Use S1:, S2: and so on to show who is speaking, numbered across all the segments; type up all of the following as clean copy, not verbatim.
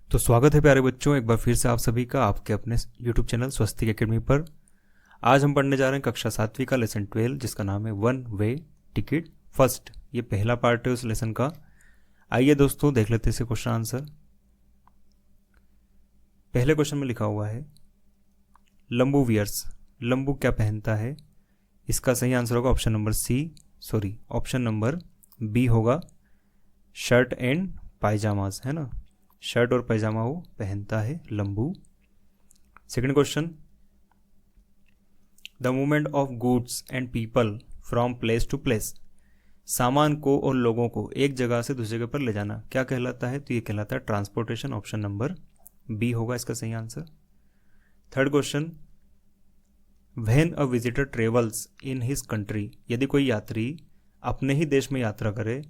S1: तो स्वागत है प्यारे बच्चों, एक बार फिर से आप सभी का आपके अपने YouTube चैनल स्वस्तिक एकेडमी पर। आज हम पढ़ने जा रहे हैं कक्षा 7वीं का लेसन 12, जिसका नाम है वन वे टिकट फर्स्ट। ये पहला पार्ट है उस लेसन का। आइए दोस्तों देख लेते हैं इसे क्वेश्चन आंसर। पहले क्वेश्चन में लिखा हुआ है लंबू वियर्स। लंबू क्या पहनता है? इसका सही आंसर होगा ऑप्शन नंबर बी होगा शर्ट एंड पायजामाज, है ना। शर्ट और पैजामा वो पहनता है Lambu. Second question, the movement of goods and people from place to place. सामान को और लोगों को एक जगह से दूसरी जगह पर ले जाना क्या कहलाता है? तो ये कहलाता है ट्रांसपोर्टेशन। ऑप्शन नंबर बी होगा इसका सही answer. Third question, when a visitor travels in his country. यदि कोई यात्री अपने ही देश में यात्रा करे,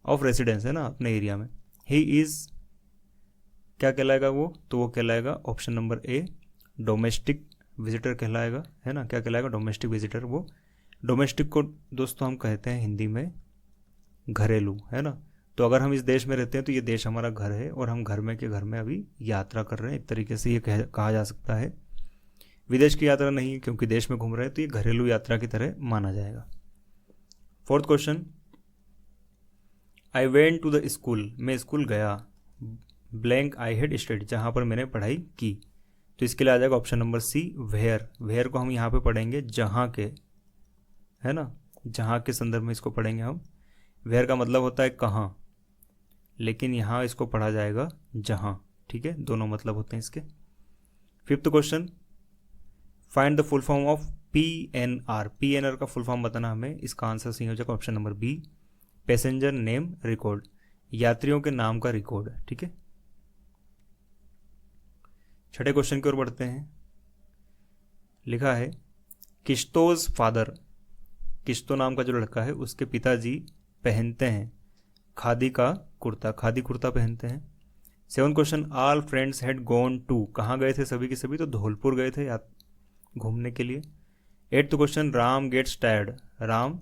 S1: ऑफ रेसिडेंस है ना, अपने एरिया में, ही इज क्या कहलाएगा वो? तो वो कहलाएगा option number A domestic visitor कहलाएगा, है ना। क्या कहलाएगा? Domestic visitor. वो डोमेस्टिक को दोस्तों हम कहते हैं हिंदी में घरेलू, है ना। तो अगर हम इस देश में रहते हैं तो ये देश हमारा घर है और हम घर में अभी यात्रा कर रहे हैं, एक तरीके से ये कहा जा सकता है। विदेश की यात्रा नहीं है क्योंकि देश में घूम रहे हैं, तो ये घरेलू यात्रा की तरह माना जाएगा। Fourth question, I went to the school. मैं स्कूल गया ब्लैंक आई हैड स्टडी, जहाँ पर मैंने पढ़ाई की। तो इसके लिए आ जाएगा option number C where. Where को हम यहाँ पे पढ़ेंगे जहाँ के, है ना, जहाँ के संदर्भ में इसको पढ़ेंगे हम। वेयर का मतलब होता है कहाँ, लेकिन यहाँ इसको पढ़ा जाएगा जहाँ, ठीक है। दोनों मतलब होते हैं इसके। Fifth question, find the full form of PNR। PNR का फुल फॉर्म बताना हमें। इसका आंसर सही हो जाएगा option number B passenger name record. यात्रियों के नाम का रिकॉर्ड, ठीक है। छठे क्वेश्चन की ओर बढ़ते हैं। लिखा है किश्तोज फादर। किश्तो नाम का जो लड़का है उसके पिताजी पहनते हैं खादी का कुर्ता। खादी कुर्ता पहनते हैं। Seven question, all friends had gone to. कहाँ गए थे सभी के सभी? तो धौलपुर गए थे घूमने के लिए। Eighth question, Ram gets tired. Ram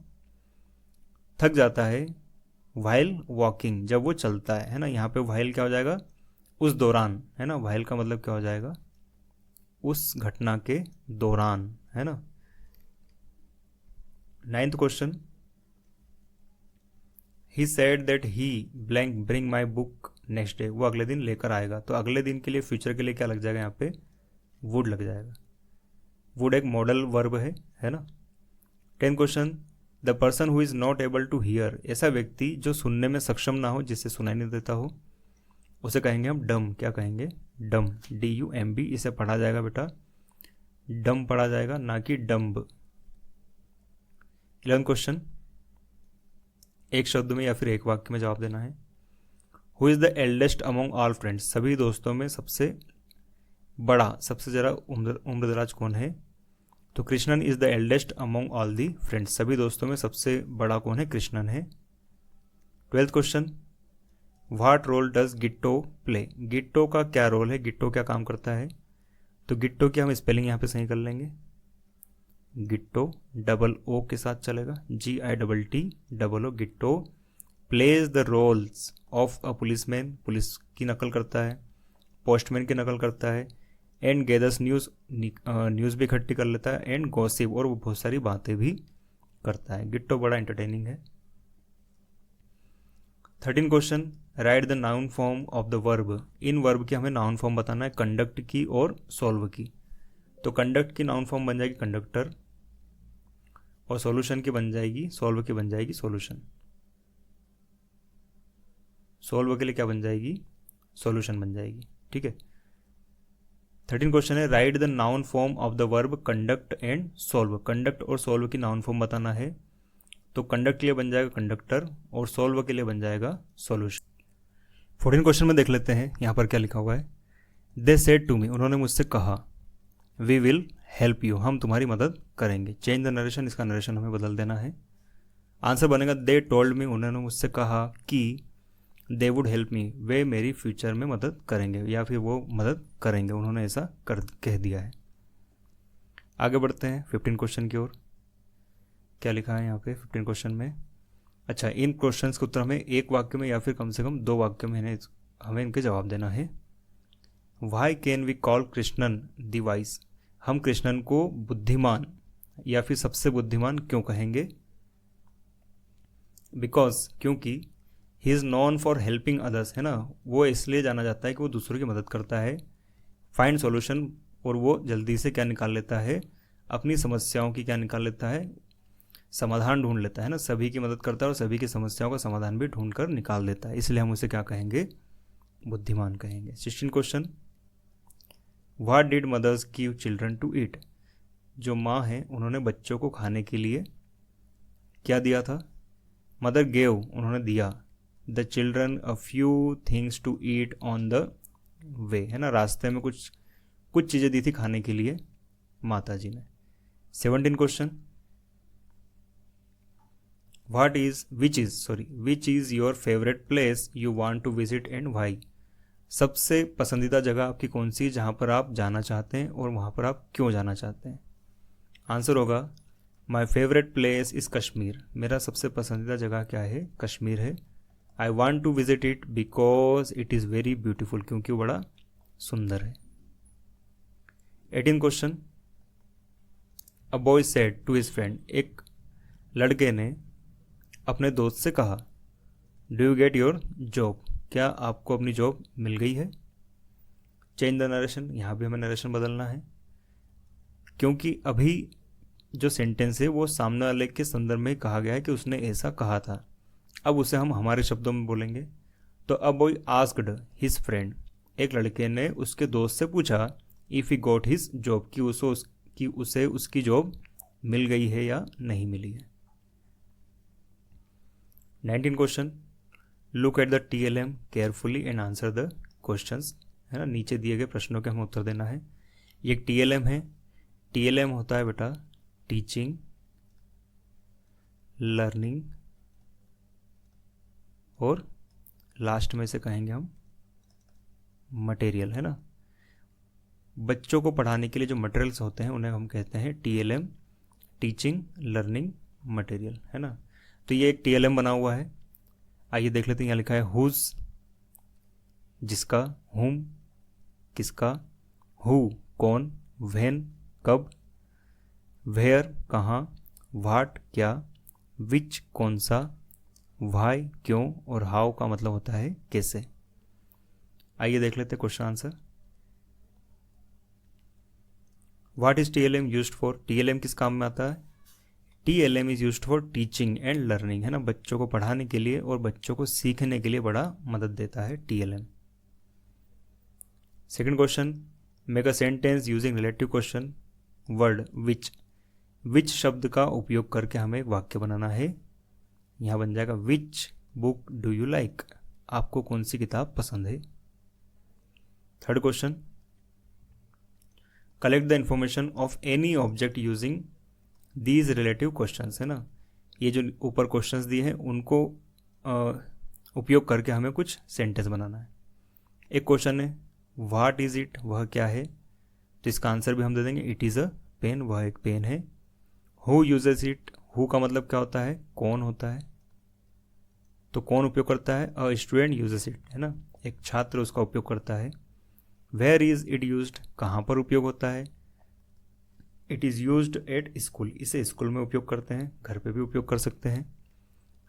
S1: थक जाता है वाइल वॉकिंग, जब वो चलता है ना। यहाँ पे वाइल क्या हो जाएगा? उस दौरान, है ना। वाइल का मतलब क्या हो जाएगा? उस घटना के दौरान, है ना। Ninth question, he said that he blank bring my book next day. वो अगले दिन लेकर आएगा। तो अगले दिन के लिए, फ्यूचर के लिए क्या लग जाएगा यहाँ पे? वुड लग जाएगा। वुड एक मॉडल वर्ब है ना। 10th question, the person who is not able to hear. ऐसा व्यक्ति जो सुनने में सक्षम ना हो, जिससे सुनाई नहीं देता हो, उसे कहेंगे हम डम। क्या कहेंगे? डम, DUMB। इसे पढ़ा जाएगा बेटा डम पढ़ा जाएगा, ना कि डम्ब। 11th क्वेश्चन, एक शब्द में या फिर एक वाक्य में जवाब देना है। Who is the eldest among all friends. सभी दोस्तों में सबसे बड़ा, सबसे जरा उम्रदराज कौन है? तो Krishnan is the eldest among all the friends. सभी दोस्तों में सबसे बड़ा कौन है? कृष्णन है। 12th question, what role does Gitto play. Gitto का क्या रोल है? गिट्टो क्या काम करता है? तो गिट्टो की हम स्पेलिंग यहाँ पे सही कर लेंगे। गिट्टो डबल ओ के साथ चलेगा, GITTO। Gitto plays the roles of a policeman. Police की नकल करता है, पोस्टमैन की नकल करता है, एंड गैदर्स न्यूज़ भी इकट्ठी कर लेता है, एंड गॉसिप, और वो बहुत सारी बातें भी करता है। गिट्टो बड़ा एंटरटेनिंग है। 13 question, right the noun form of the verb. In verb की हमें नाउन फॉर्म बताना है, कंडक्ट की और सोल्व की। तो कंडक्ट की नाउन फॉर्म बन जाएगी कंडक्टर, और सॉल्यूशन की बन जाएगी, सोल्व की बन जाएगी सॉल्यूशन। सोल्व के लिए क्या बन जाएगी? सॉल्यूशन बन जाएगी, ठीक है। 13 क्वेश्चन है, right the noun form of the verb conduct and solve. Conduct और सोल्व की नाउन फॉर्म बताना है। तो कंडक्ट के लिए बन जाएगा कंडक्टर, और सोल्व के लिए बन जाएगा सॉल्यूशन। 14 क्वेश्चन में देख लेते हैं यहाँ पर क्या लिखा हुआ है। They said to me. उन्होंने मुझसे कहा। We will help you. हम तुम्हारी मदद करेंगे। चेंज द नरेशन, इसका नरेशन हमें बदल देना है। आंसर बनेगा दे टोल्ड मी। उन्होंने मुझसे कहा कि दे वुड हेल्प मी, वे मेरी फ्यूचर में मदद करेंगे, या फिर वो मदद करेंगे, उन्होंने ऐसा कह दिया है। आगे बढ़ते हैं 15 क्वेश्चन की ओर। क्या लिखा है यहाँ पे 15 क्वेश्चन में? अच्छा, इन क्वेश्चंस के उत्तर हमें एक वाक्य में या फिर कम से कम 2 वाक्य में हमें इनके जवाब देना है। Why can we call Krishnan the wise, हम कृष्णन को बुद्धिमान या फिर सबसे बुद्धिमान क्यों कहेंगे? बिकॉज, क्योंकि he is non for helping others, है ना, वो इसलिए जाना जाता है कि वो दूसरों की मदद करता है। फाइंड सॉल्यूशन, और वो जल्दी से क्या निकाल लेता है, अपनी समस्याओं की क्या निकाल लेता है, समाधान ढूंढ लेता है ना, सभी की मदद करता है और सभी की समस्याओं का समाधान भी ढूंढ कर निकाल देता है, इसलिए हम उसे क्या कहेंगे, बुद्धिमान कहेंगे। 16 question, what did mothers give children to eat, जो माँ हैं उन्होंने बच्चों को खाने के लिए क्या दिया था? मदर गेव, उन्होंने दिया, the children a few things to eat on the way, है ना, रास्ते में कुछ कुछ चीज़ें दी थी खाने के लिए माता जी ने। 17 question, which is your favourite place you want to visit and why, सबसे पसंदीदा जगह आपकी कौन सी है जहाँ पर आप जाना चाहते हैं और वहाँ पर आप क्यों जाना चाहते हैं? आंसर होगा my favourite place is Kashmir, मेरा सबसे पसंदीदा जगह क्या है, कश्मीर है। I want to visit it because it is very beautiful, क्योंकि वो बड़ा सुंदर है। 18 question, a boy said to his friend, एक लड़के ने अपने दोस्त से कहा, do you get your job, क्या आपको अपनी जॉब मिल गई है? चेंज द नरेशन, यहाँ भी हमें नरेशन बदलना है, क्योंकि अभी जो सेंटेंस है वो सामने वाले के संदर्भ में कहा गया है कि उसने ऐसा कहा था। अब उसे हम हमारे शब्दों में बोलेंगे। तो अब बॉय आस्क्ड हिज फ्रेंड, एक लड़के ने उसके दोस्त से पूछा, if he got his job, कि उसे उसकी जॉब मिल गई है या नहीं मिली है। 19 question, look at the TLM carefully and answer the questions, है ना, नीचे दिए गए प्रश्नों के हमें उत्तर देना है। ये TLM है, TLM होता है बेटा टीचिंग, लर्निंग, और लास्ट में से कहेंगे हम मटेरियल, है ना, बच्चों को पढ़ाने के लिए जो मटेरियल्स होते हैं उन्हें हम कहते हैं TLM, टीचिंग, लर्निंग, मटेरियल, है ना। तो ये एक TLM बना हुआ है, आइए देख लेते हैं। यहाँ लिखा है हुज, जिसका, हुम, किसका, हु, कौन, व्हेन, कब, वेयर, कहाँ, व्हाट, क्या, विच, कौन सा, वाई, क्यों, और हाउ का मतलब होता है कैसे। आइए देख लेते हैं question answer. What is TLM used for, TLM किस काम में आता है? TLM is used for teaching and learning, है ना, बच्चों को पढ़ाने के लिए और बच्चों को सीखने के लिए बड़ा मदद देता है TLM। Second question, make a sentence using relative question word which, which शब्द का उपयोग करके हमें एक वाक्य बनाना है। यहाँ बन जाएगा which book do you like, आपको कौन सी किताब पसंद है। Third question, collect the information of any object using these relative questions, है ना, ये जो ऊपर क्वेश्चंस दिए हैं उनको उपयोग करके हमें कुछ सेंटेंस बनाना है। एक क्वेश्चन है व्हाट इज इट, वह क्या है, तो इसका आंसर भी हम दे देंगे इट इज़ अ पेन, वह एक पेन है। हु यूजेस इट, हु का मतलब क्या होता है, कौन होता है, तो कौन उपयोग करता है, अ स्टूडेंट यूजेस इट, है ना, एक छात्र उसका उपयोग करता है। वेयर इज इट यूज्ड, कहाँ पर उपयोग होता है, it is used at school, इसे स्कूल में उपयोग करते हैं, घर पे भी उपयोग कर सकते हैं।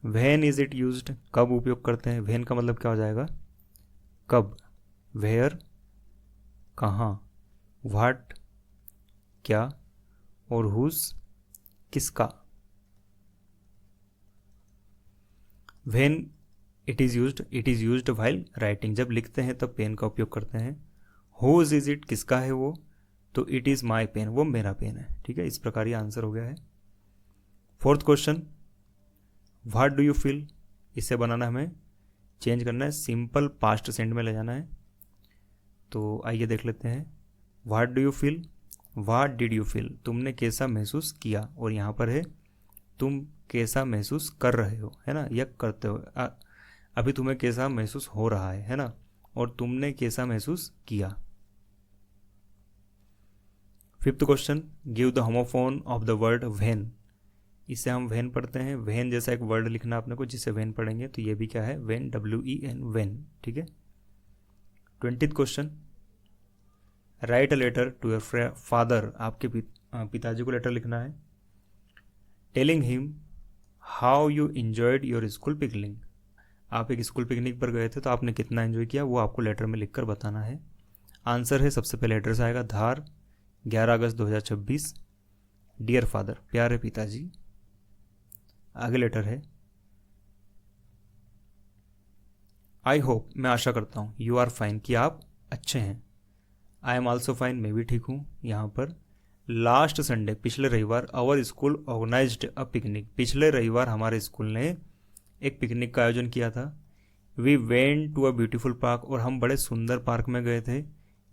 S1: व्हेन इज इट यूज्ड, कब उपयोग करते हैं, व्हेन का मतलब क्या हो जाएगा, कब, वेयर, कहाँ, व्हाट, क्या, और हुज, किसका। When it is used while writing, जब लिखते हैं तब पेन का उपयोग करते हैं। हुज इज इट, किसका है वो, तो इट इज़ माई पेन, वो मेरा पेन है, ठीक है। इस प्रकार ये आंसर हो गया है। Fourth question, what do you feel, इसे बनाना हमें चेंज करना है, सिंपल पास्ट सेंड में ले जाना है। तो आइए देख लेते हैं। What do you feel, what did you feel, तुमने कैसा महसूस किया, और यहाँ पर है तुम कैसा महसूस कर रहे हो, है ना, या करते हो, अभी तुम्हें कैसा महसूस हो रहा है ना, और तुमने कैसा महसूस किया। Fifth question, give the homophone of the word when, इसे हम व्हेन पढ़ते हैं, व्हेन जैसा एक वर्ड लिखना आपने को जिसे व्हेन पढ़ेंगे, तो ये भी क्या है व्हेन, WEN, व्हेन, ठीक है। 20th question, write a letter to your father, आपके पिताजी को लेटर लिखना है। Telling him how you enjoyed your school picnic, आप एक स्कूल पिकनिक पर गए थे तो आपने कितना एंजॉय किया वो आपको लेटर में लिखकर बताना है। आंसर है, सबसे पहले एड्रेस आएगा धार, 11 अगस्त 2026, डियर फादर, प्यारे पिताजी। आगे लेटर है, आई होप, मैं आशा करता हूँ, यू आर फाइन, कि आप अच्छे हैं। आई एम ऑल्सो फाइन, मैं भी ठीक हूँ। यहाँ पर लास्ट संडे, पिछले रविवार, our school organised a picnic, पिछले रविवार हमारे स्कूल ने एक पिकनिक का आयोजन किया था। We went to a beautiful park, और हम बड़े सुंदर पार्क में गए थे।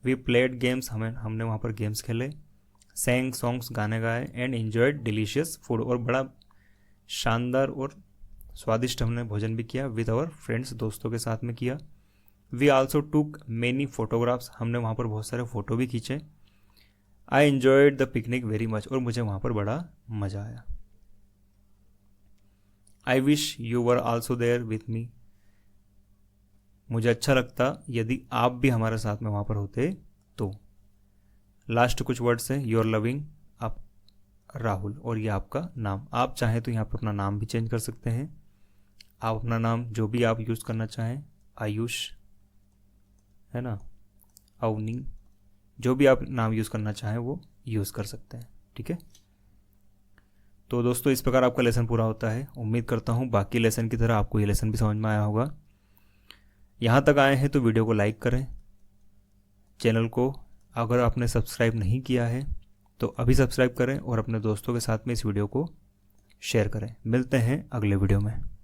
S1: वी प्लेड गेम्स, हमने वहाँ पर गेम्स खेले। सैंग सॉन्ग्स, गाने गाए। एंड एंजॉयड डिलीशियस फूड, और बड़ा शानदार और स्वादिष्ट हमने भोजन भी किया। विद आवर फ्रेंड्स, दोस्तों के साथ में किया। We also took many photographs, हमने वहाँ पर बहुत सारे फ़ोटो भी खींचे। I enjoyed the picnic very much, और मुझे वहाँ पर बड़ा मज़ा आया। I wish you were also there with me, मुझे अच्छा लगता यदि आप भी हमारे साथ में वहाँ पर होते तो। लास्ट कुछ वर्ड्स हैं, योर लविंग, आप राहुल, और ये आपका नाम। आप चाहें तो यहाँ पर अपना नाम भी चेंज कर सकते हैं। आप अपना नाम जो भी आप यूज़ करना चाहें, आयुष है ना, अवनी, जो भी आप नाम यूज़ करना चाहें वो यूज़ कर सकते हैं। ठीक है, तो दोस्तों इस प्रकार आपका लेसन पूरा होता है। उम्मीद करता हूँ बाकी लेसन की तरह आपको ये लेसन भी समझ में आया होगा। यहाँ तक आए हैं तो वीडियो को लाइक करें। चैनल को अगर आपने सब्सक्राइब नहीं किया है तो अभी सब्सक्राइब करें, और अपने दोस्तों के साथ में इस वीडियो को शेयर करें। मिलते हैं अगले वीडियो में।